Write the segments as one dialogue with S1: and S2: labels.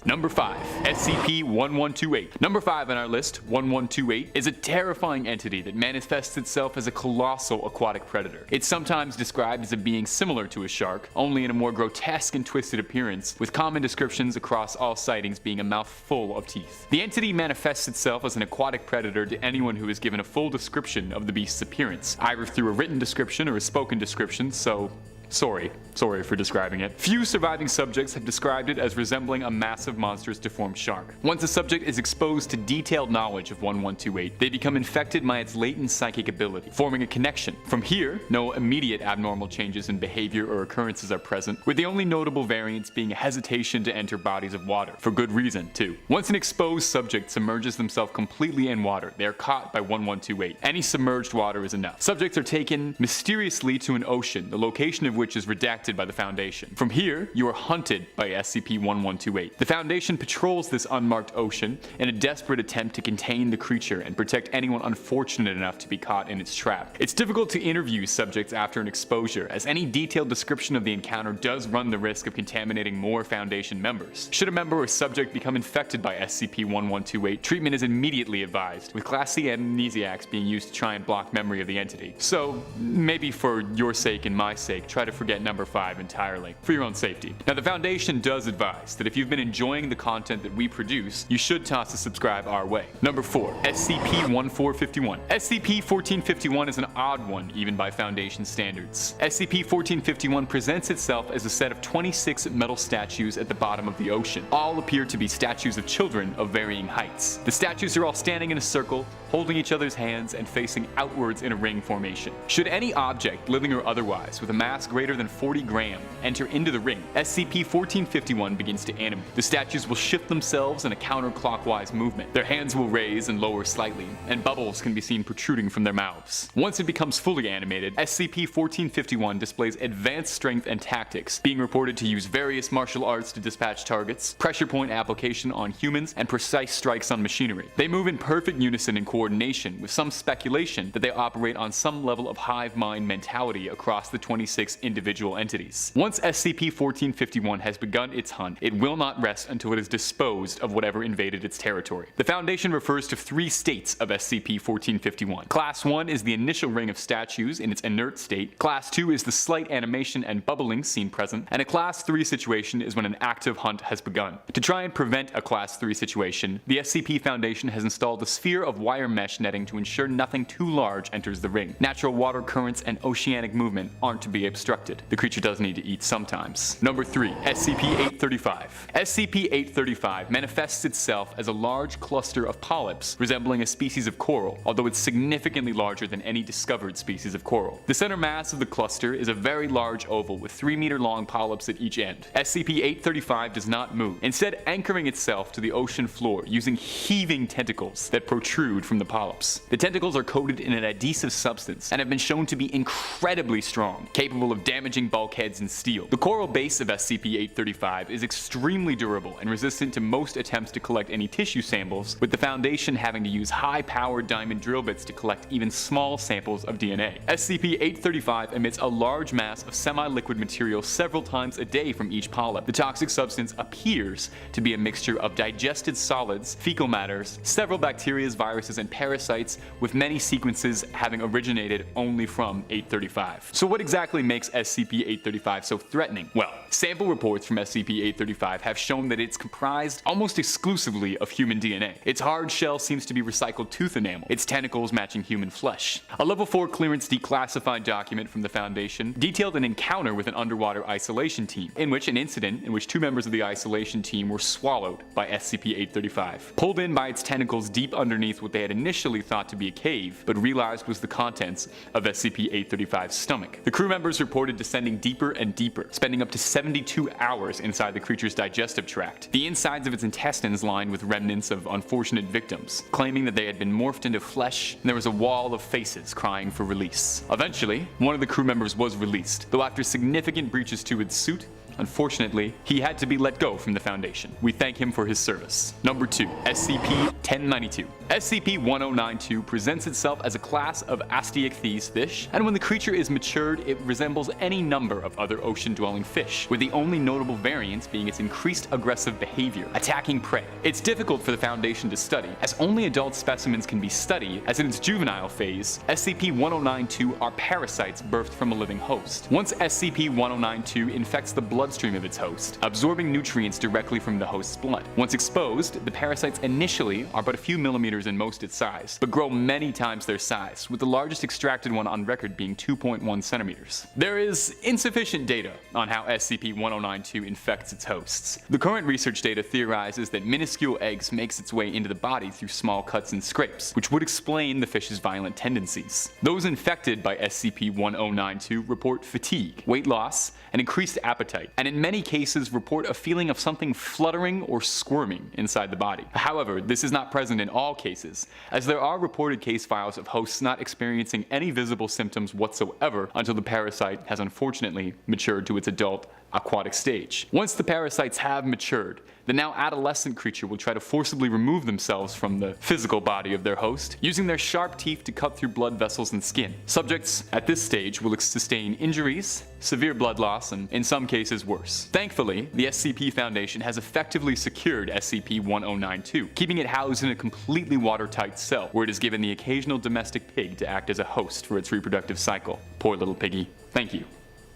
S1: Number 5. SCP-1128. Number 5 on our list, 1128, is a terrifying entity that manifests itself as a colossal aquatic predator. It's sometimes described as a being similar to a shark, only in a more grotesque and twisted appearance, with common descriptions across all sightings being a mouth full of teeth. The entity manifests itself as an aquatic predator to anyone who is given a full description of the beast's appearance, either through a written description or a spoken description, so sorry for describing it. Few surviving subjects have described it as resembling a massive monstrous deformed shark. Once a subject is exposed to detailed knowledge of 1128, they become infected by its latent psychic ability, forming a connection. From here, no immediate abnormal changes in behavior or occurrences are present, with the only notable variance being a hesitation to enter bodies of water, for good reason too. Once an exposed subject submerges themselves completely in water, they are caught by 1128. Any submerged water is enough. Subjects are taken mysteriously to an ocean, the location of which is redacted by the Foundation. From here, you are hunted by SCP-1128. The Foundation patrols this unmarked ocean in a desperate attempt to contain the creature and protect anyone unfortunate enough to be caught in its trap. It's difficult to interview subjects after an exposure, as any detailed description of the encounter does run the risk of contaminating more Foundation members. Should a member or subject become infected by SCP-1128, treatment is immediately advised, with Class C amnesiacs being used to try and block memory of the entity. So, maybe for your sake and my sake, try to forget number 5 entirely, for your own safety. Now, the Foundation does advise that if you've been enjoying the content that we produce, you should toss a subscribe our way. Number 4. SCP-1451. SCP-1451 is an odd one, even by Foundation standards. SCP-1451 presents itself as a set of 26 metal statues at the bottom of the ocean. All appear to be statues of children of varying heights. The statues are all standing in a circle, holding each other's hands and facing outwards in a ring formation. Should any object, living or otherwise, with a mass greater than 40 grams enter into the ring, SCP-1451 begins to animate. The statues will shift themselves in a counterclockwise movement. Their hands will raise and lower slightly, and bubbles can be seen protruding from their mouths. Once it becomes fully animated, SCP-1451 displays advanced strength and tactics, being reported to use various martial arts to dispatch targets, pressure point application on humans, and precise strikes on machinery. They move in perfect unison and coordination, with some speculation that they operate on some level of hive mind mentality across the 26 individual entities. Once SCP-1451 has begun its hunt, it will not rest until it is disposed of whatever invaded its territory. The Foundation refers to 3 states of SCP-1451. Class 1 is the initial ring of statues in its inert state, Class 2 is the slight animation and bubbling seen present, and a Class 3 situation is when an active hunt has begun. To try and prevent a Class 3 situation, the SCP Foundation has installed a sphere of wire mesh netting to ensure nothing too large enters the ring. Natural water currents and oceanic movement aren't to be obstructed. The creature does need to eat sometimes. Number 3. SCP-835. SCP-835 manifests itself as a large cluster of polyps resembling a species of coral, although it's significantly larger than any discovered species of coral. The center mass of the cluster is a very large oval with 3-meter-long polyps at each end. SCP-835 does not move, instead anchoring itself to the ocean floor using heaving tentacles that protrude from the polyps. The tentacles are coated in an adhesive substance and have been shown to be incredibly strong, capable of damaging bulkheads and steel. The coral base of SCP-835 is extremely durable and resistant to most attempts to collect any tissue samples, with the Foundation having to use high-powered diamond drill bits to collect even small samples of DNA. SCP-835 emits a large mass of semi-liquid material several times a day from each polyp. The toxic substance appears to be a mixture of digested solids, fecal matters, several bacteria, viruses, and parasites, with many sequences having originated only from 835. So what exactly makes SCP-835 so threatening? Well, sample reports from SCP-835 have shown that it's comprised almost exclusively of human DNA. Its hard shell seems to be recycled tooth enamel, its tentacles matching human flesh. A Level 4 clearance declassified document from the Foundation detailed an encounter with an underwater isolation team, in which 2 members of the isolation team were swallowed by SCP-835, pulled in by its tentacles deep underneath what they had initially thought to be a cave, but realized was the contents of SCP-835's stomach. The crew members reported descending deeper and deeper, spending up to 72 hours inside the creature's digestive tract, the insides of its intestines lined with remnants of unfortunate victims, claiming that they had been morphed into flesh, and there was a wall of faces crying for release. Eventually, one of the crew members was released, though after significant breaches to its suit, Unfortunately, he had to be let go from the Foundation. We thank him for his service. Number 2. SCP-1092. SCP-1092 presents itself as a class of Asteichthyes fish, and when the creature is matured, it resembles any number of other ocean-dwelling fish, with the only notable variance being its increased aggressive behavior, attacking prey. It's difficult for the Foundation to study, as only adult specimens can be studied, as in its juvenile phase, SCP-1092 are parasites birthed from a living host. Once SCP-1092 infects the bloodstream of its host, absorbing nutrients directly from the host's blood. Once exposed, the parasites initially are but a few millimeters in most its size, but grow many times their size, with the largest extracted one on record being 2.1 centimeters. There is insufficient data on how SCP-1092 infects its hosts. The current research data theorizes that minuscule eggs makes its way into the body through small cuts and scrapes, which would explain the fish's violent tendencies. Those infected by SCP-1092 report fatigue, weight loss, and increased appetite, and in many cases report a feeling of something fluttering or squirming inside the body. However, this is not present in all cases, as there are reported case files of hosts not experiencing any visible symptoms whatsoever until the parasite has unfortunately matured to its adult aquatic stage. Once the parasites have matured, the now adolescent creature will try to forcibly remove themselves from the physical body of their host, using their sharp teeth to cut through blood vessels and skin. Subjects at this stage will sustain injuries, severe blood loss, and in some cases worse. Thankfully, the SCP Foundation has effectively secured SCP-1092, keeping it housed in a completely watertight cell, where it is given the occasional domestic pig to act as a host for its reproductive cycle. Poor little piggy. Thank you,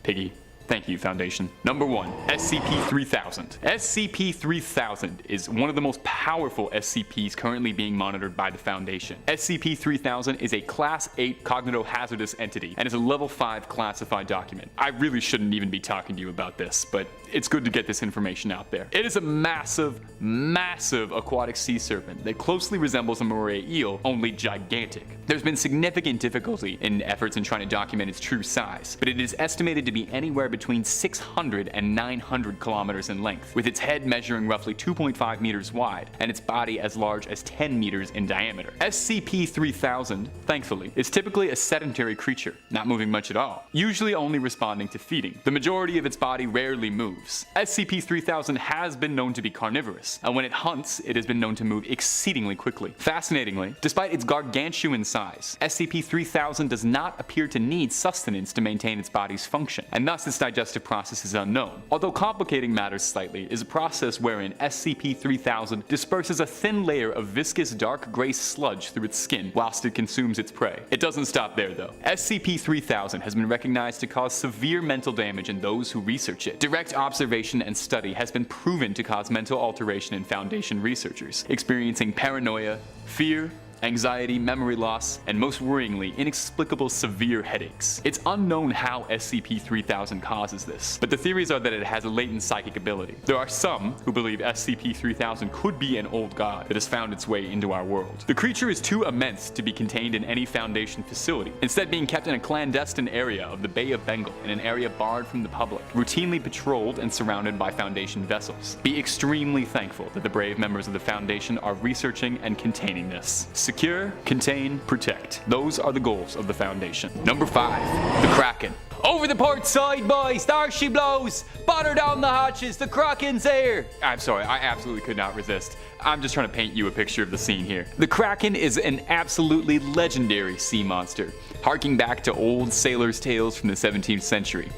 S1: piggy. Thank you, Foundation. Number 1. SCP-3000. SCP-3000 is one of the most powerful SCPs currently being monitored by the Foundation. SCP-3000 is a Class 8 cognitohazardous entity and is a Level 5 classified document. I really shouldn't even be talking to you about this, but it's good to get this information out there. It is a massive, massive aquatic sea serpent that closely resembles a moray eel, only gigantic. There's been significant difficulty in efforts in trying to document its true size, but it is estimated to be anywhere between 600 and 900 kilometers in length, with its head measuring roughly 2.5 meters wide and its body as large as 10 meters in diameter. SCP-3000, thankfully, is typically a sedentary creature, not moving much at all, usually only responding to feeding. The majority of its body rarely moves. SCP-3000 has been known to be carnivorous, and when it hunts, it has been known to move exceedingly quickly. Fascinatingly, despite its gargantuan size, SCP-3000 does not appear to need sustenance to maintain its body's function, and thus its digestive process is unknown. Although complicating matters slightly is a process wherein SCP-3000 disperses a thin layer of viscous dark gray sludge through its skin whilst it consumes its prey. It doesn't stop there though. SCP-3000 has been recognized to cause severe mental damage in those who research it. Direct observation and study has been proven to cause mental alteration in Foundation researchers, experiencing paranoia, fear, anxiety, memory loss, and most worryingly, inexplicable severe headaches. It's unknown how SCP-3000 causes this, but the theories are that it has a latent psychic ability. There are some who believe SCP-3000 could be an old god that has found its way into our world. The creature is too immense to be contained in any Foundation facility, instead being kept in a clandestine area of the Bay of Bengal, in an area barred from the public, routinely patrolled and surrounded by Foundation vessels. Be extremely thankful that the brave members of the Foundation are researching and containing this. Secure, contain, protect. Those are the goals of the Foundation. Number 5. The Kraken. Over the port side, boys! There she blows! Batter down the hatches! The Kraken's here! I'm sorry, I absolutely could not resist. I'm just trying to paint you a picture of the scene here. The Kraken is an absolutely legendary sea monster, harking back to old sailors' tales from the 17th century.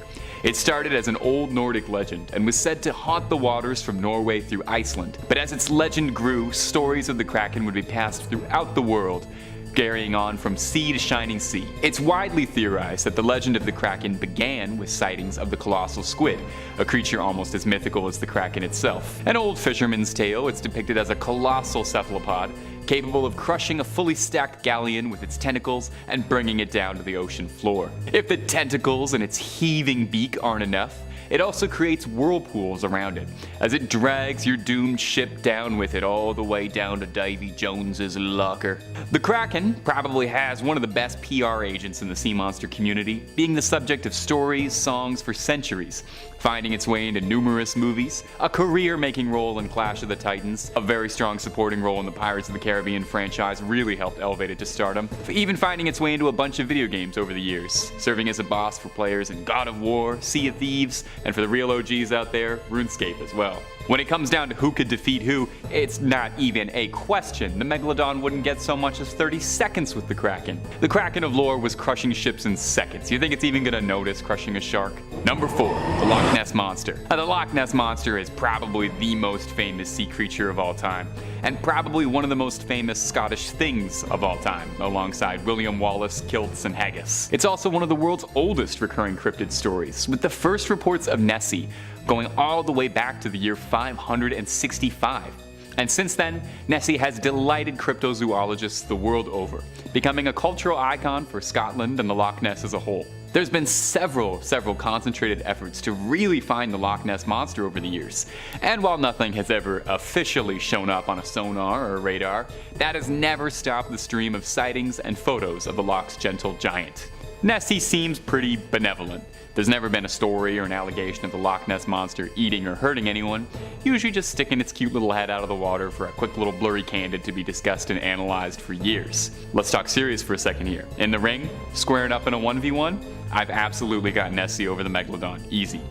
S1: It started as an old Nordic legend and was said to haunt the waters from Norway through Iceland. But as its legend grew, stories of the Kraken would be passed throughout the world, carrying on from sea to shining sea. It's widely theorized that the legend of the Kraken began with sightings of the colossal squid, a creature almost as mythical as the Kraken itself. An old fisherman's tale, it's depicted as a colossal cephalopod, capable of crushing a fully stacked galleon with its tentacles and bringing it down to the ocean floor. If the tentacles and its heaving beak aren't enough, it also creates whirlpools around it, as it drags your doomed ship down with it all the way down to Davy Jones's locker. The Kraken probably has one of the best PR agents in the sea monster community, being the subject of stories, songs for centuries. finding its way into numerous movies, a career-making role in Clash of the Titans, a very strong supporting role in the Pirates of the Caribbean franchise really helped elevate it to stardom, even finding its way into a bunch of video games over the years, serving as a boss for players in God of War, Sea of Thieves, and for the real OGs out there, RuneScape as well. When it comes down to who could defeat who, it's not even a question. The Megalodon wouldn't get so much as 30 seconds with the Kraken. The Kraken of lore was crushing ships in seconds. You think it's even gonna notice crushing a shark? Number 4, the Loch Ness Monster. Now, the Loch Ness Monster is probably the most famous sea creature of all time, and probably one of the most famous Scottish things of all time, alongside William Wallace, kilts, and haggis. It's also one of the world's oldest recurring cryptid stories, with the first reports of Nessie going all the way back to the year 565. And since then, Nessie has delighted cryptozoologists the world over, becoming a cultural icon for Scotland and the Loch Ness as a whole. There's been several concentrated efforts to really find the Loch Ness Monster over the years, and while nothing has ever officially shown up on a sonar or radar, that has never stopped the stream of sightings and photos of the Loch's gentle giant. Nessie seems pretty benevolent. There's never been a story or an allegation of the Loch Ness Monster eating or hurting anyone, usually just sticking its cute little head out of the water for a quick little blurry candid to be discussed and analyzed for years. Let's talk serious for a second here. In the ring, squaring up in a 1v1, I've absolutely got Nessie over the Megalodon, easy.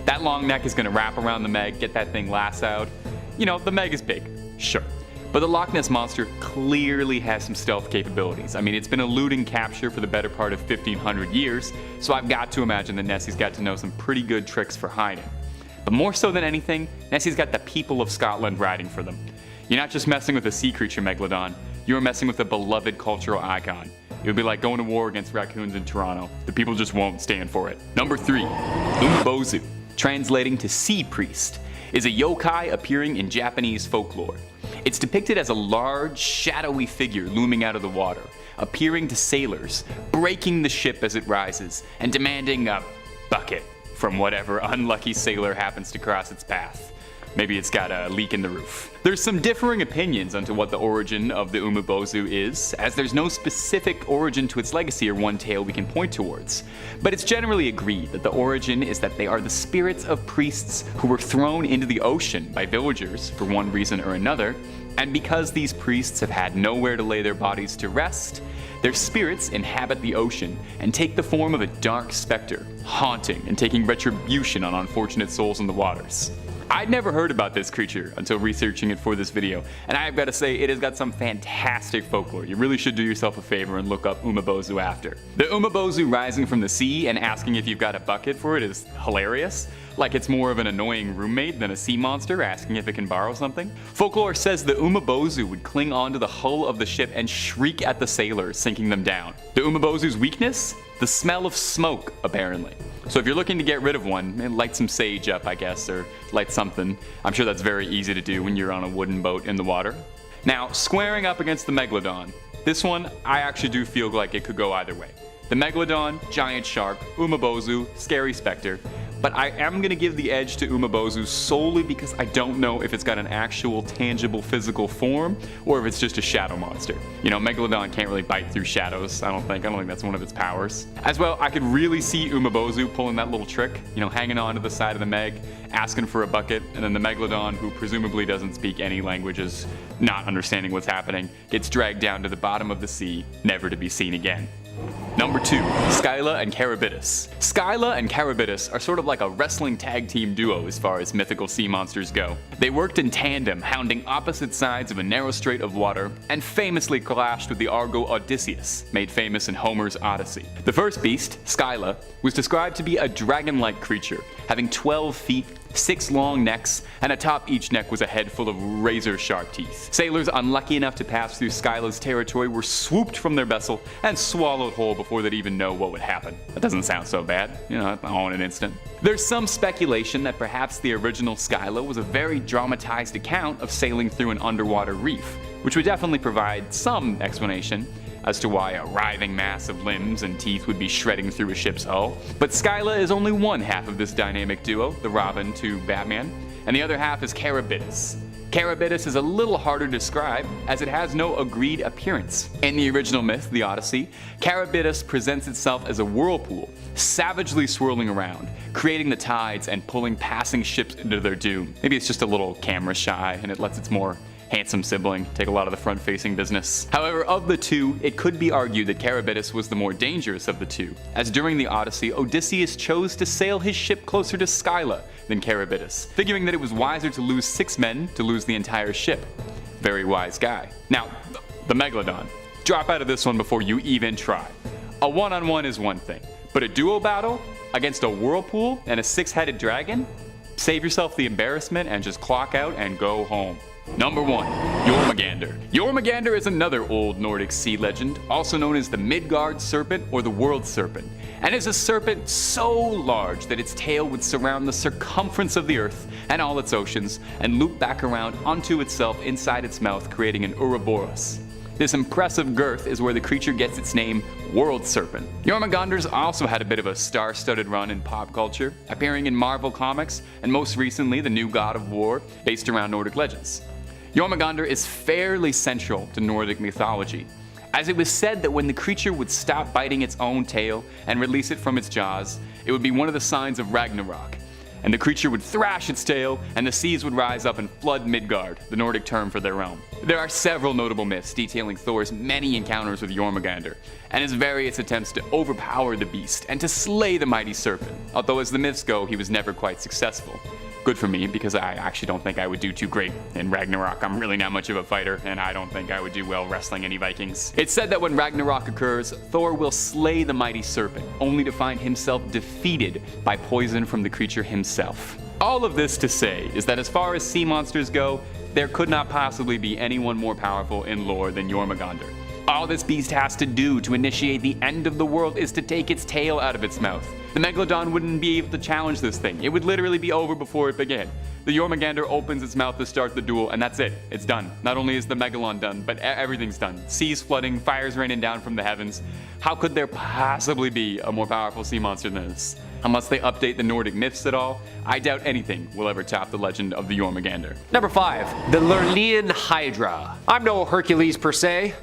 S1: That long neck is gonna wrap around the Meg, get that thing lassoed. You know, the Meg is big, sure. But the Loch Ness Monster clearly has some stealth capabilities. I mean, it's been eluding capture for the better part of 1,500 years, so I've got to imagine that Nessie's got to know some pretty good tricks for hiding. But more so than anything, Nessie's got the people of Scotland riding for them. You're not just messing with a sea creature Megalodon, you're messing with a beloved cultural icon. It would be like going to war against raccoons in Toronto. The people just won't stand for it. Number 3, Umubozu, translating to sea priest, is a yokai appearing in Japanese folklore. It's depicted as a large, shadowy figure looming out of the water, appearing to sailors, breaking the ship as it rises, and demanding a bucket from whatever unlucky sailor happens to cross its path. Maybe it's got a leak in the roof. There's some differing opinions onto what the origin of the Umubozu is, as there's no specific origin to its legacy or one tale we can point towards. But it's generally agreed that the origin is that they are the spirits of priests who were thrown into the ocean by villagers for one reason or another, and because these priests have had nowhere to lay their bodies to rest, their spirits inhabit the ocean and take the form of a dark specter, haunting and taking retribution on unfortunate souls in the waters. I'd never heard about this creature until researching it for this video, and I've got to say it has got some fantastic folklore. You really should do yourself a favor and look up Umubozu after. The Umubozu rising from the sea and asking if you've got a bucket for it is hilarious. Like it's more of an annoying roommate than a sea monster asking if it can borrow something. Folklore says the Umubozu would cling onto the hull of the ship and shriek at the sailors, sinking them down. The Umubozu's weakness? The smell of smoke, apparently. So if you're looking to get rid of one, light some sage up, I guess, or light something. I'm sure that's very easy to do when you're on a wooden boat in the water. Now, squaring up against the Megalodon. This one, I actually do feel like it could go either way. The Megalodon, giant shark, Umubozu, scary specter. But I am going to give the edge to Umubozu solely because I don't know if it's got an actual tangible physical form or if it's just a shadow monster. You know, Megalodon can't really bite through shadows, I don't think that's one of its powers. As well, I could really see Umubozu pulling that little trick, you know, hanging on to the side of the Meg, asking for a bucket, and then the Megalodon, who presumably doesn't speak any languages, not understanding what's happening, gets dragged down to the bottom of the sea, never to be seen again. Number 2, Skyla and Karabitus. Skyla and Karabitus are sort of like a wrestling tag team duo as far as mythical sea monsters go. They worked in tandem, hounding opposite sides of a narrow strait of water, and famously clashed with the Argo Odysseus, made famous in Homer's Odyssey. The first beast, Skyla, was described to be a dragon-like creature, having 12 feet, 6 long necks, and atop each neck was a head full of razor-sharp teeth. Sailors unlucky enough to pass through Skyla's territory were swooped from their vessel and swallowed whole before they'd even know what would happen. That doesn't sound so bad, you know, all in an instant. There's some speculation that perhaps the original Skyla was a very dramatized account of sailing through an underwater reef, which would definitely provide some explanation as to why a writhing mass of limbs and teeth would be shredding through a ship's hull. But Skyla is only one half of this dynamic duo, the Robin to Batman, and the other half is Karabitus. Karabitus is a little harder to describe as it has no agreed appearance. In the original myth, the Odyssey, Karabitus presents itself as a whirlpool, savagely swirling around, creating the tides and pulling passing ships into their doom. Maybe it's just a little camera shy and it lets its more handsome sibling take a lot of the front-facing business. However, of the two, it could be argued that Karabitus was the more dangerous of the two, as during the Odyssey, Odysseus chose to sail his ship closer to Skyla than Karabitus, figuring that it was wiser to lose 6 men to lose the entire ship. Very wise guy. Now, the Megalodon. Drop out of this one before you even try. A one-on-one is one thing, but a duo battle against a whirlpool and a 6-headed dragon? Save yourself the embarrassment and just clock out and go home. Number 1. Jormungandr. Jormungandr is another old Nordic sea legend, also known as the Midgard Serpent or the World Serpent, and is a serpent so large that its tail would surround the circumference of the earth and all its oceans and loop back around onto itself inside its mouth, creating an Ouroboros. This impressive girth is where the creature gets its name, World Serpent. Jormungandr's also had a bit of a star-studded run in pop culture, appearing in Marvel Comics and most recently the new God of War, based around Nordic legends. Jormungandr is fairly central to Nordic mythology, as it was said that when the creature would stop biting its own tail and release it from its jaws, it would be one of the signs of Ragnarok, and the creature would thrash its tail and the seas would rise up and flood Midgard, the Nordic term for their realm. There are several notable myths detailing Thor's many encounters with Jormungandr, and his various attempts to overpower the beast and to slay the mighty serpent, although as the myths go, he was never quite successful. Good for me, because I actually don't think I would do too great in Ragnarok. I'm really not much of a fighter, and I don't think I would do well wrestling any Vikings. It's said that when Ragnarok occurs, Thor will slay the mighty serpent, only to find himself defeated by poison from the creature himself. All of this to say is that as far as sea monsters go, there could not possibly be anyone more powerful in lore than Jormungandr. All this beast has to do to initiate the end of the world is to take its tail out of its mouth. The Megalodon wouldn't be able to challenge this thing. It would literally be over before it began. The Jormungandr opens its mouth to start the duel, and that's it. It's done. Not only is the Megalodon done, but everything's done. Seas flooding, fires raining down from the heavens. How could there possibly be a more powerful sea monster than this? Unless they update the Nordic myths at all, I doubt anything will ever top the legend of the Jormungandr.
S2: Number 5. The Learnian Hydra. I'm no Hercules per se.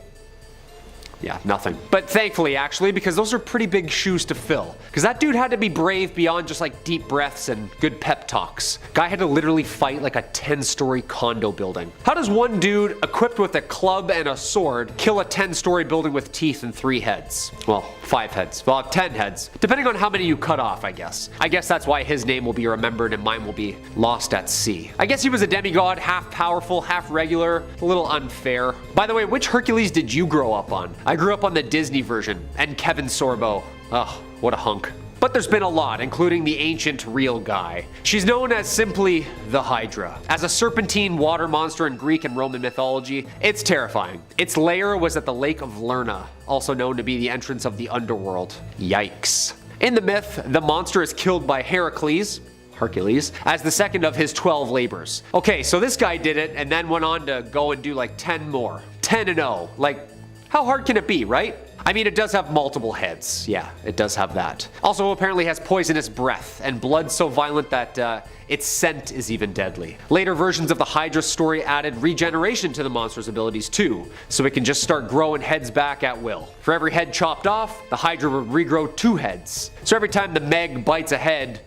S2: Yeah, nothing. But thankfully, actually, because those are pretty big shoes to fill. Because that dude had to be brave beyond just like deep breaths and good pep talks. Guy had to literally fight like a 10-story condo building. How does one dude equipped with a club and a sword kill a 10-story building with teeth and 3 heads? Well, 5 heads. Well, 10 heads. Depending on how many you cut off, I guess. I guess that's why his name will be remembered and mine will be lost at sea. I guess he was a demigod, half powerful, half regular, a little unfair. By the way, which Hercules did you grow up on? I grew up on the Disney version, and Kevin Sorbo. Ugh, what a hunk. But there's been a lot, including the ancient real guy. She's known as simply the Hydra. As a serpentine water monster in Greek and Roman mythology, it's terrifying. Its lair was at the Lake of Lerna, also known to be the entrance of the underworld. Yikes. In the myth, the monster is killed by Hercules, as the second of his 12 labors. Okay, so this guy did it and then went on to go and do like 10 more. 10-0. Like, how hard can it be, right? I mean, it does have multiple heads. Yeah, it does have that. Also, apparently has poisonous breath and blood so violent that its scent is even deadly. Later versions of the Hydra story added regeneration to the monster's abilities too, so it can just start growing heads back at will. For every head chopped off, the Hydra would regrow 2 heads. So every time the Meg bites a head,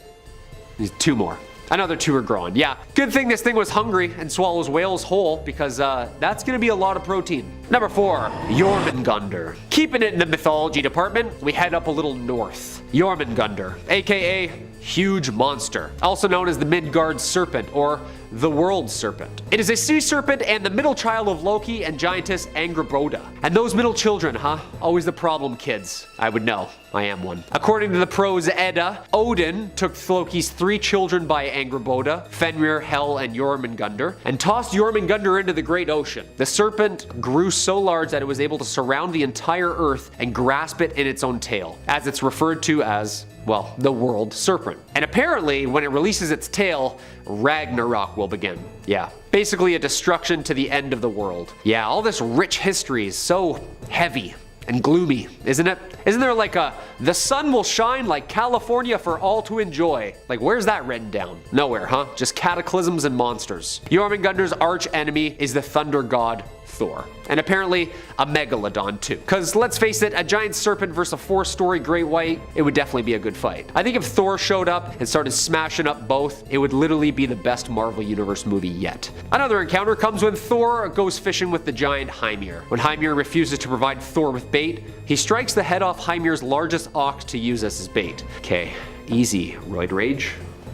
S2: there's 2 more. Another 2 are growing. Yeah, good thing this thing was hungry and swallows whales whole, because that's gonna be a lot of protein. Number 4, Jormungandr. Keeping it in the mythology department, we head up a little north. Jormungandr, aka Huge Monster, also known as the Midgard Serpent or the World Serpent. It is a sea serpent and the middle child of Loki and giantess Angrboda. And those middle children, huh? Always the problem kids. I would know. I am one. According to the prose Edda, Odin took Loki's 3 children by Angrboda, Fenrir, Hel, and Jormungandr, and tossed Jormungandr into the great ocean. The serpent grew so large that it was able to surround the entire earth and grasp it in its own tail, as it's referred to as, well, the World Serpent. And apparently, when it releases its tail, Ragnarok will begin. Yeah, basically a destruction to the end of the world. Yeah, all this rich history is so heavy. and gloomy, isn't it? Isn't there like a, the sun will shine like California for all to enjoy? Like, where's that written down? Nowhere, huh? Just cataclysms and monsters. Jormungandr's arch enemy is the thunder god Thor, and apparently a Megalodon too. Cause let's face it, a giant serpent versus a 4-story great white, it would definitely be a good fight. I think if Thor showed up and started smashing up both, it would literally be the best Marvel Universe movie yet. Another encounter comes when Thor goes fishing with the giant Hymir. When Hymir refuses to provide Thor with bait, he strikes the head off Hymir's largest ox to use as his bait. Okay, easy, Roid Rage.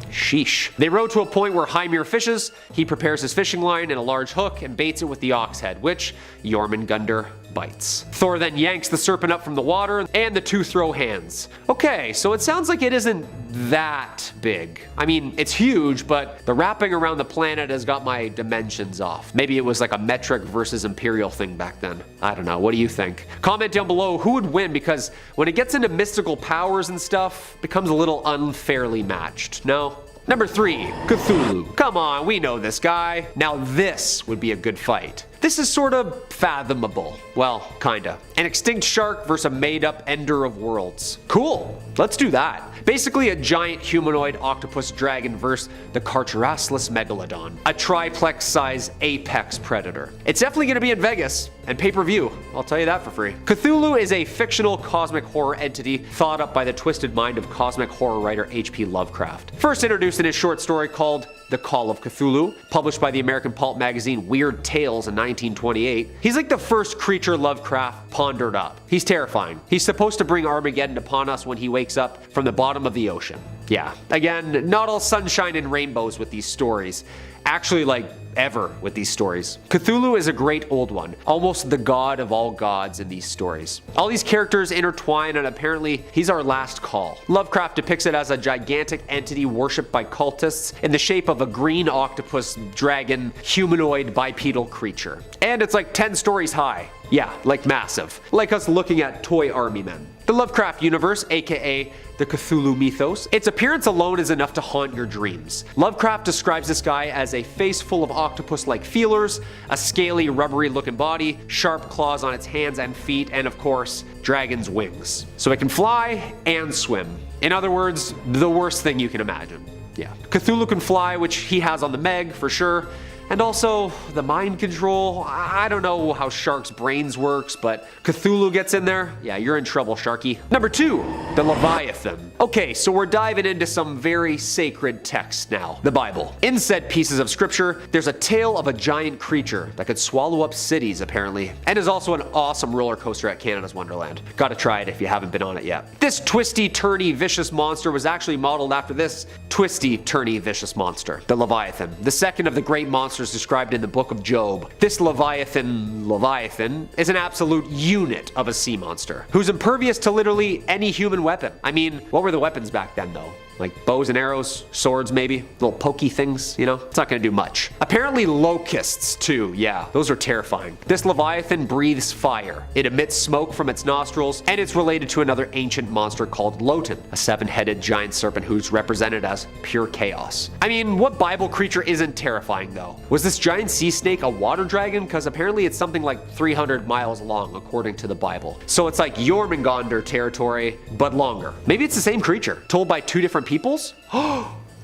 S2: Sheesh. They row to a point where Hymir fishes, he prepares his fishing line and a large hook and baits it with the ox head, which Jormungandr bites. Thor then yanks the serpent up from the water and the two throw hands. Okay, so it sounds like it isn't that big. I mean, it's huge, but the wrapping around the planet has got my dimensions off. Maybe it was like a metric versus imperial thing back then. I don't know, what do you think? Comment down below who would win, because when it gets into mystical powers and stuff, it becomes a little unfairly matched, no? Number 3, Cthulhu. Come on, we know this guy. Now this would be a good fight. This is sort of fathomable. Well, kinda. An extinct shark versus a made-up ender of worlds. Cool, let's do that. Basically a giant humanoid octopus dragon versus the Carcharaslus Megalodon, a triplex-size apex predator. It's definitely gonna be in Vegas, and pay-per-view, I'll tell you that for free. Cthulhu is a fictional cosmic horror entity thought up by the twisted mind of cosmic horror writer H.P. Lovecraft. First introduced in his short story called The Call of Cthulhu, published by the American pulp magazine Weird Tales in 1928. He's like the first creature Lovecraft pondered up. He's terrifying. He's supposed to bring Armageddon upon us when he wakes up from the bottom of the ocean. Yeah, again, not all sunshine and rainbows with these stories. Actually, like, ever with these stories. Cthulhu is a great old one, almost the god of all gods in these stories. All these characters intertwine, and apparently he's our last call. Lovecraft depicts it as a gigantic entity worshipped by cultists in the shape of a green octopus dragon humanoid bipedal creature. And it's like 10 stories high. Yeah, like massive. Like us looking at toy army men. The Lovecraft universe, aka the Cthulhu mythos, its appearance alone is enough to haunt your dreams. Lovecraft describes this guy as a face full of octopus-like feelers, a scaly, rubbery-looking body, sharp claws on its hands and feet, and of course, dragon's wings. So it can fly and swim. In other words, the worst thing you can imagine. Yeah. Cthulhu can fly, which he has on the Meg, for sure. And also, the mind control, I don't know how sharks' brains works, but Cthulhu gets in there, yeah, you're in trouble, Sharky. Number 2, the Leviathan. Okay, so we're diving into some very sacred texts now, the Bible. In said pieces of scripture, there's a tale of a giant creature that could swallow up cities, apparently, and is also an awesome roller coaster at Canada's Wonderland. Gotta try it if you haven't been on it yet. This twisty, turny, vicious monster was actually modeled after this twisty, turny, vicious monster, the Leviathan, the second of the great monsters described in the book of Job. This Leviathan is an absolute unit of a sea monster who's impervious to literally any human weapon. I mean, what were the weapons back then though? Like bows and arrows, swords maybe, little pokey things, you know? It's not gonna do much. Apparently locusts too, yeah, those are terrifying. This Leviathan breathes fire. It emits smoke from its nostrils, and it's related to another ancient monster called Lotan, a 7-headed giant serpent who's represented as pure chaos. I mean, what Bible creature isn't terrifying though? Was this giant sea snake a water dragon? Because apparently it's something like 300 miles long according to the Bible. So it's like Jormungandr territory, but longer. Maybe it's the same creature, told by two different peoples?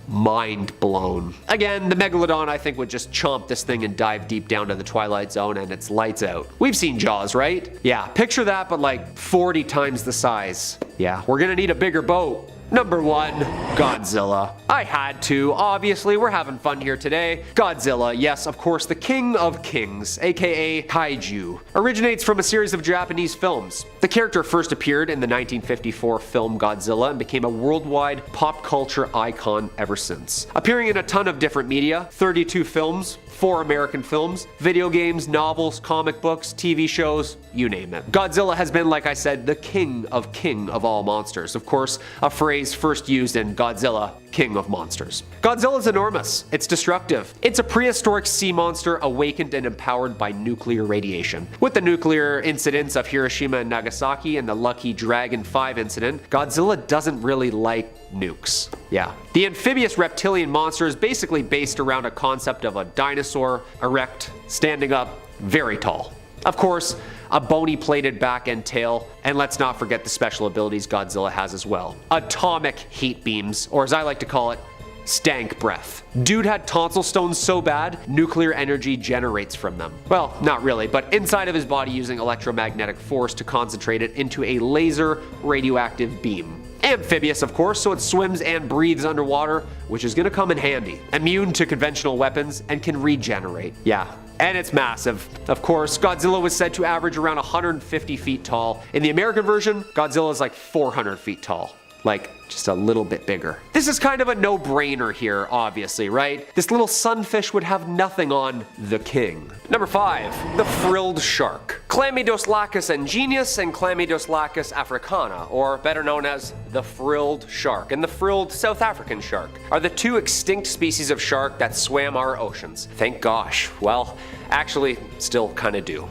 S2: Mind blown. Again, the Megalodon I think would just chomp this thing and dive deep down to the Twilight Zone and it's lights out. We've seen Jaws, right? Yeah, picture that but like 40 times the size. Yeah, we're gonna need a bigger boat. Number 1, Godzilla. I had to, obviously, we're having fun here today. Godzilla, yes, of course, the king of kings, aka kaiju, originates from a series of Japanese films. The character first appeared in the 1954 film Godzilla and became a worldwide pop culture icon ever since. Appearing in a ton of different media, 32 films, 4 American films, video games, novels, comic books, TV shows, you name it. Godzilla has been, like I said, the king of all monsters. Of course, a phrase first used in Godzilla, King of Monsters. Godzilla's enormous. It's destructive. It's a prehistoric sea monster awakened and empowered by nuclear radiation. With the nuclear incidents of Hiroshima and Nagasaki and the Lucky Dragon 5 incident, Godzilla doesn't really like nukes. Yeah. The amphibious reptilian monster is basically based around a concept of a dinosaur, erect, standing up, very tall. Of course, a bony plated back and tail, and let's not forget the special abilities Godzilla has as well. Atomic heat beams, or as I like to call it, stank breath. Dude had tonsil stones so bad, nuclear energy generates from them. Well, not really, but inside of his body using electromagnetic force to concentrate it into a laser radioactive beam. Amphibious, of course, so it swims and breathes underwater, which is gonna come in handy. Immune to conventional weapons and can regenerate. Yeah. And it's massive. Of course, Godzilla was said to average around 150 feet tall. In the American version, Godzilla is like 400 feet tall. Like, just a little bit bigger. This is kind of a no-brainer here, obviously, right? This little sunfish would have nothing on the king. Number 5, the frilled shark. Chlamydoslacus ingenius and Chlamydoslacus africana, or better known as the frilled shark and the frilled South African shark, are the two extinct species of shark that swam our oceans. Thank gosh. Well, actually, still kinda do.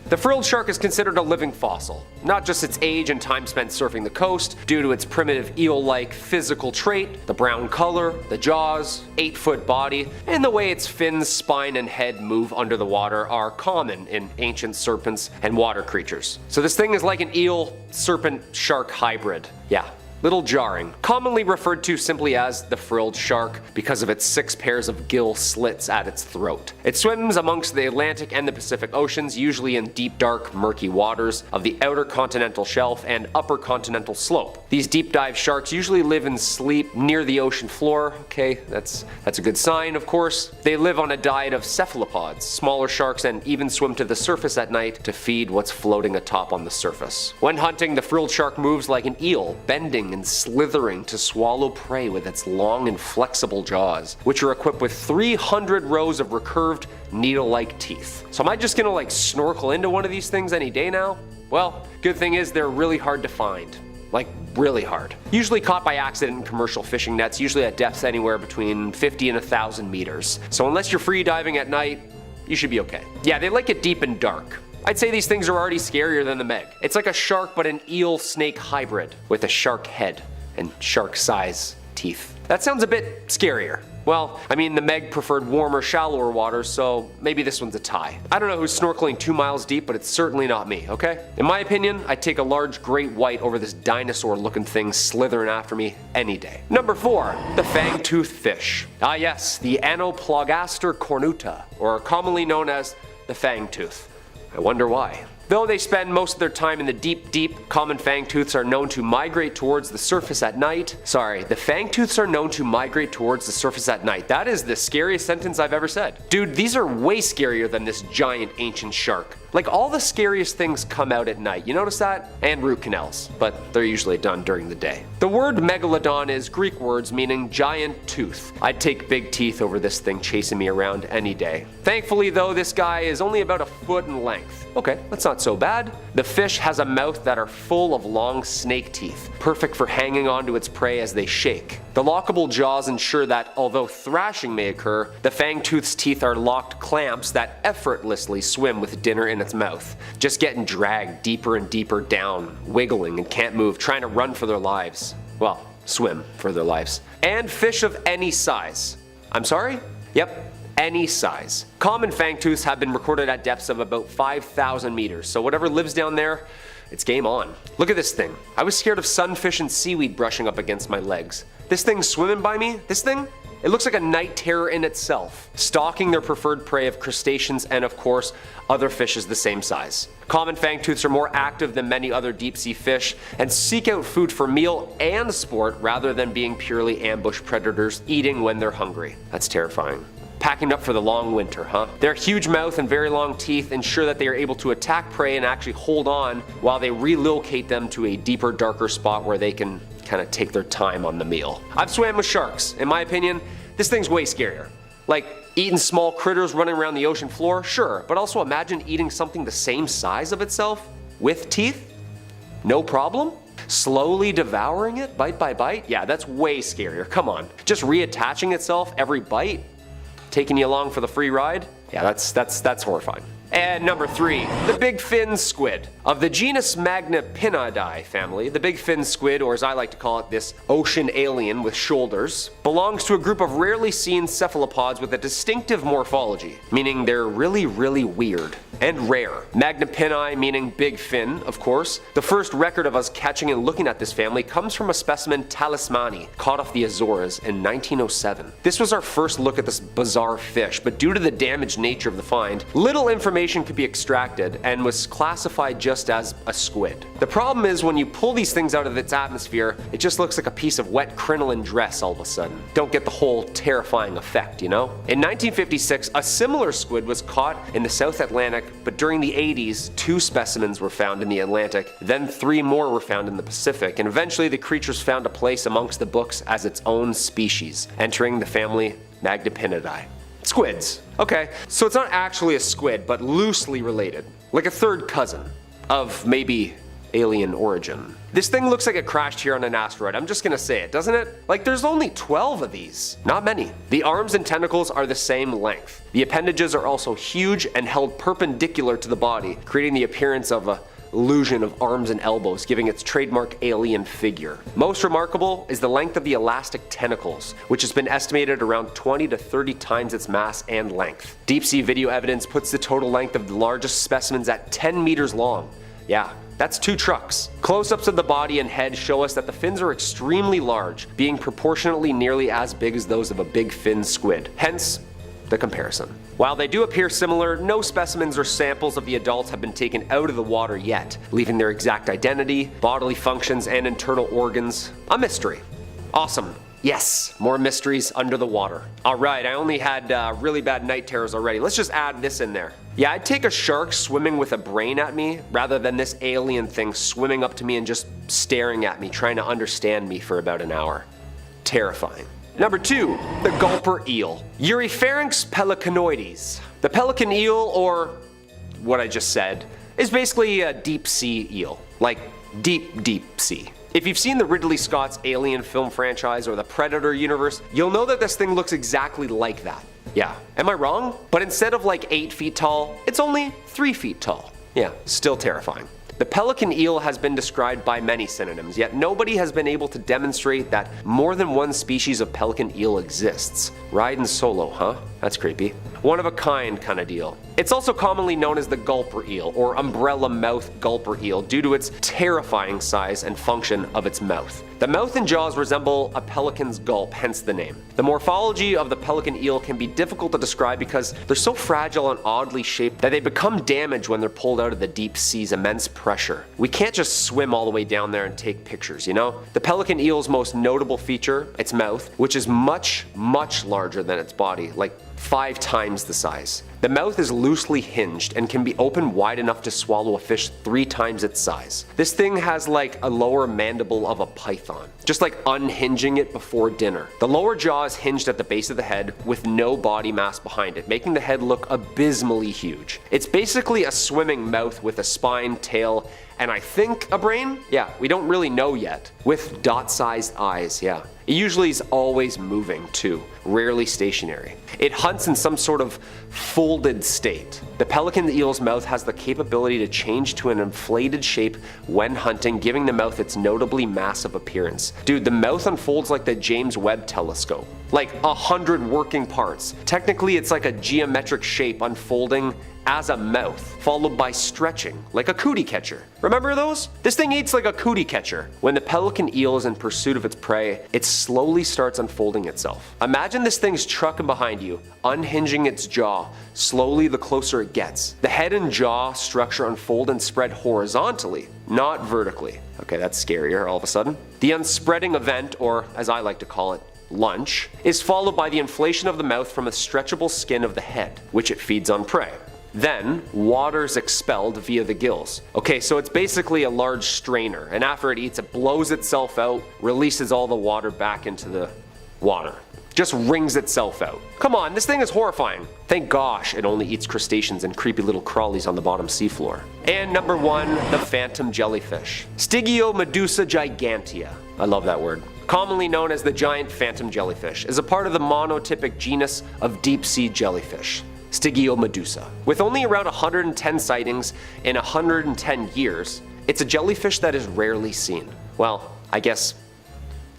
S2: The frilled shark is considered a living fossil, not just its age and time spent surfing the coast, due to its primitive eel-like physical trait, the brown color, the jaws, 8-foot body, and the way its fins, spine, and head move under the water are common in ancient serpents and water creatures. So this thing is like an eel-serpent-shark hybrid. Yeah. Little jarring. Commonly referred to simply as the frilled shark because of its 6 pairs of gill slits at its throat. It swims amongst the Atlantic and the Pacific Oceans, usually in deep, dark, murky waters of the outer continental shelf and upper continental slope. These deep dive sharks usually live and sleep near the ocean floor. Okay, that's a good sign, of course. They live on a diet of cephalopods, smaller sharks, and even swim to the surface at night to feed what's floating atop on the surface. When hunting, the frilled shark moves like an eel, bending and slithering to swallow prey with its long and flexible jaws, which are equipped with 300 rows of recurved, needle-like teeth. So am I just gonna snorkel into one of these things any day now? Well, good thing is they're really hard to find. Like, really hard. Usually caught by accident in commercial fishing nets, usually at depths anywhere between 50 and 1,000 meters. So unless you're free diving at night, you should be okay. Yeah, they like it deep and dark. I'd say these things are already scarier than the Meg. It's like a shark but an eel-snake hybrid with a shark head and shark-size teeth. That sounds a bit scarier. Well, I mean, the Meg preferred warmer, shallower waters, so maybe this one's a tie. I don't know who's snorkeling 2 miles deep, but it's certainly not me, okay? In my opinion, I'd take a large great white over this dinosaur-looking thing slithering after me any day. Number 4, the Fangtooth Fish. Ah yes, the Anoplogaster cornuta, or commonly known as the fangtooth. I wonder why. Though they spend most of their time in the deep, common fangtooths are known to migrate towards the surface at night. Sorry, the fangtooths are known to migrate towards the surface at night. That is the scariest sentence I've ever said. Dude, these are way scarier than this giant ancient shark. Like, all the scariest things come out at night, you notice that? And root canals, but they're usually done during the day. The word Megalodon is Greek words meaning giant tooth. I'd take big teeth over this thing chasing me around any day. Thankfully though, this guy is only about a foot in length. Okay, that's not so bad. The fish has a mouth that are full of long snake teeth, perfect for hanging on to its prey as they shake. The lockable jaws ensure that, although thrashing may occur, the fangtooth's teeth are locked clamps that effortlessly swim with dinner in its mouth, just getting dragged deeper and deeper down, wiggling and can't move, trying to run for their lives. Well, swim for their lives. And fish of any size. I'm sorry? Yep. Any size. Common fangtooths have been recorded at depths of about 5,000 meters, so whatever lives down there, it's game on. Look at this thing. I was scared of sunfish and seaweed brushing up against my legs. This thing swimming by me, this thing? It looks like a night terror in itself, stalking their preferred prey of crustaceans and, of course, other fishes the same size. Common fangtooths are more active than many other deep-sea fish and seek out food for meal and sport rather than being purely ambush predators eating when they're hungry. That's terrifying. Packing up for the long winter, huh? Their huge mouth and very long teeth ensure that they are able to attack prey and actually hold on while they relocate them to a deeper, darker spot where they can kind of take their time on the meal. I've swam with sharks. In my opinion, this thing's way scarier. Like, eating small critters running around the ocean floor, sure, but also imagine eating something the same size of itself with teeth? No problem? Slowly devouring it, bite by bite? Yeah, that's way scarier. Come on. Just reattaching itself every bite? Taking you along for the free ride? Yeah, that's horrifying. And number 3, the big fin squid. Of the genus Magnapinidae family, the big fin squid, or as I like to call it, this ocean alien with shoulders, belongs to a group of rarely seen cephalopods with a distinctive morphology, meaning they're really weird and rare. Magnapini meaning big fin, of course. The first record of us catching and looking at this family comes from a specimen talismani caught off the Azores in 1907. This was our first look at this bizarre fish, but due to the damaged nature of the find, little information could be extracted and was classified just as a squid. The problem is when you pull these things out of its atmosphere, it just looks like a piece of wet crinoline dress all of a sudden. Don't get the whole terrifying effect, you know? In 1956, a similar squid was caught in the South Atlantic, but during the 80s, 2 specimens were found in the Atlantic, then 3 more were found in the Pacific, and eventually the creatures found a place amongst the books as its own species, entering the family Magnapinidae. Squids. Okay, so it's not actually a squid, but loosely related, like a third cousin of maybe alien origin. This thing looks like it crashed here on an asteroid, I'm just gonna say it, doesn't it? Like there's only 12 of these, not many. The arms and tentacles are the same length. The appendages are also huge and held perpendicular to the body, creating the appearance of a illusion of arms and elbows, giving its trademark alien figure. Most remarkable is the length of the elastic tentacles, which has been estimated around 20 to 30 times its mass and length. Deep sea video evidence puts the total length of the largest specimens at 10 meters long. Yeah, that's 2 trucks. Close-ups of the body and head show us that the fins are extremely large, being proportionately nearly as big as those of a big fin squid. Hence, the comparison. While they do appear similar, no specimens or samples of the adults have been taken out of the water yet, leaving their exact identity, bodily functions, and internal organs a mystery. Awesome. Yes, more mysteries under the water. Alright, I only had really bad night terrors already. Let's just add this in there. Yeah, I'd take a shark swimming with a brain at me rather than this alien thing swimming up to me and just staring at me, trying to understand me for about an hour. Terrifying. Number 2, the gulper eel. Eurypharynx pelicanoides. The pelican eel, or what I just said, is basically a deep sea eel. Like deep sea. If you've seen the Ridley Scott's Alien film franchise or the Predator universe, you'll know that this thing looks exactly like that. Yeah, am I wrong? But instead of like 8 feet tall, it's only 3 feet tall. Yeah, still terrifying. The pelican eel has been described by many synonyms, yet nobody has been able to demonstrate that more than one species of pelican eel exists. Riding solo, huh? That's creepy. One of a kind kinda deal. It's also commonly known as the gulper eel, or umbrella mouth gulper eel, due to its terrifying size and function of its mouth. The mouth and jaws resemble a pelican's gulp, hence the name. The morphology of the pelican eel can be difficult to describe because they're so fragile and oddly shaped that they become damaged when they're pulled out of the deep sea's immense pressure. We can't just swim all the way down there and take pictures, you know? The pelican eel's most notable feature, its mouth, which is much larger than its body, like 5 times the size. The mouth is loosely hinged and can be opened wide enough to swallow a fish 3 times its size. This thing has like a lower mandible of a python, just like unhinging it before dinner. The lower jaw is hinged at the base of the head with no body mass behind it, making the head look abysmally huge. It's basically a swimming mouth with a spine, tail, and I think a brain? Yeah, we don't really know yet. With dot-sized eyes, yeah. It usually is always moving too, rarely stationary. It hunts in some sort of folded state. The pelican eel's mouth has the capability to change to an inflated shape when hunting, giving the mouth its notably massive appearance. Dude, the mouth unfolds like the James Webb telescope. Like 100 working parts. Technically, it's like a geometric shape unfolding as a mouth, followed by stretching, like a cootie catcher. Remember those? This thing eats like a cootie catcher. When the pelican eel is in pursuit of its prey, it slowly starts unfolding itself. Imagine this thing's trucking behind you, unhinging its jaw, slowly the closer it gets. The head and jaw structure unfold and spread horizontally, not vertically. Okay, that's scarier all of a sudden. The unspreading event, or as I like to call it, lunch, is followed by the inflation of the mouth from the stretchable skin of the head, which it feeds on prey. Then, water's expelled via the gills. Okay, so it's basically a large strainer, and after it eats, it blows itself out, releases all the water back into the water. Just wrings itself out. Come on, this thing is horrifying. Thank gosh it only eats crustaceans and creepy little crawlies on the bottom seafloor. And number 1, the phantom jellyfish. Stygiomedusa gigantea. I love that word. Commonly known as the giant phantom jellyfish, is a part of the monotypic genus of deep sea jellyfish. Stygiomedusa. With only around 110 sightings in 110 years, it's a jellyfish that is rarely seen. Well, I guess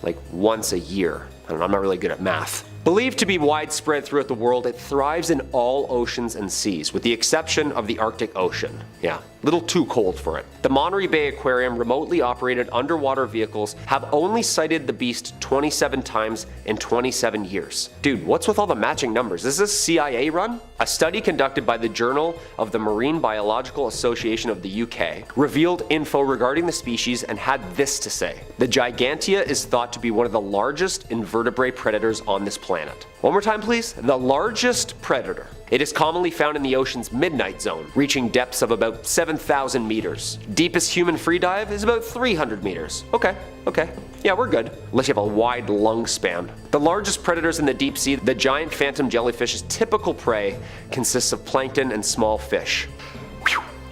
S2: like once a year. I don't know, I'm not really good at math. Believed to be widespread throughout the world, it thrives in all oceans and seas, with the exception of the Arctic Ocean. Yeah, a little too cold for it. The Monterey Bay Aquarium remotely operated underwater vehicles have only sighted the beast 27 times in 27 years. Dude, what's with all the matching numbers? Is this CIA run? A study conducted by the Journal of the Marine Biological Association of the UK revealed info regarding the species and had this to say. The Gigantea is thought to be one of the largest invertebrate predators on this planet. One more time please. The largest predator. It is commonly found in the ocean's midnight zone, reaching depths of about 7,000 meters. Deepest human free dive is about 300 meters. Okay. Yeah, we're good. Unless you have a wide lung span. The largest predators in the deep sea, the giant phantom jellyfish's typical prey consists of plankton and small fish.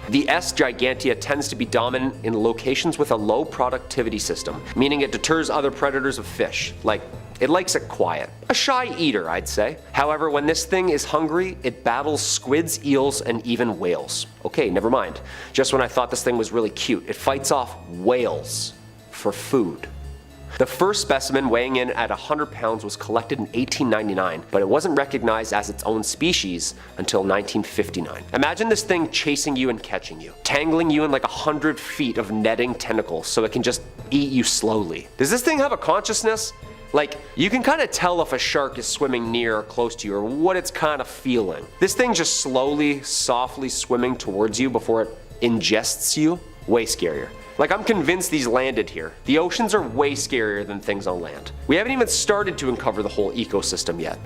S2: The S. gigantea tends to be dominant in locations with a low productivity system, meaning it deters other predators of fish. Like, it likes it quiet. A shy eater, I'd say. However, when this thing is hungry, it battles squids, eels, and even whales. Okay, never mind. Just when I thought this thing was really cute, it fights off whales for food. The first specimen, weighing in at 100 pounds, was collected in 1899, but it wasn't recognized as its own species until 1959. Imagine this thing chasing you and catching you, tangling you in like 100 feet of netting tentacles so it can just eat you slowly. Does this thing have a consciousness? Like, you can kind of tell if a shark is swimming near or close to you or what it's kind of feeling. This thing just slowly, softly swimming towards you before it ingests you? Way scarier. Like, I'm convinced these landed here. The oceans are way scarier than things on land. We haven't even started to uncover the whole ecosystem yet.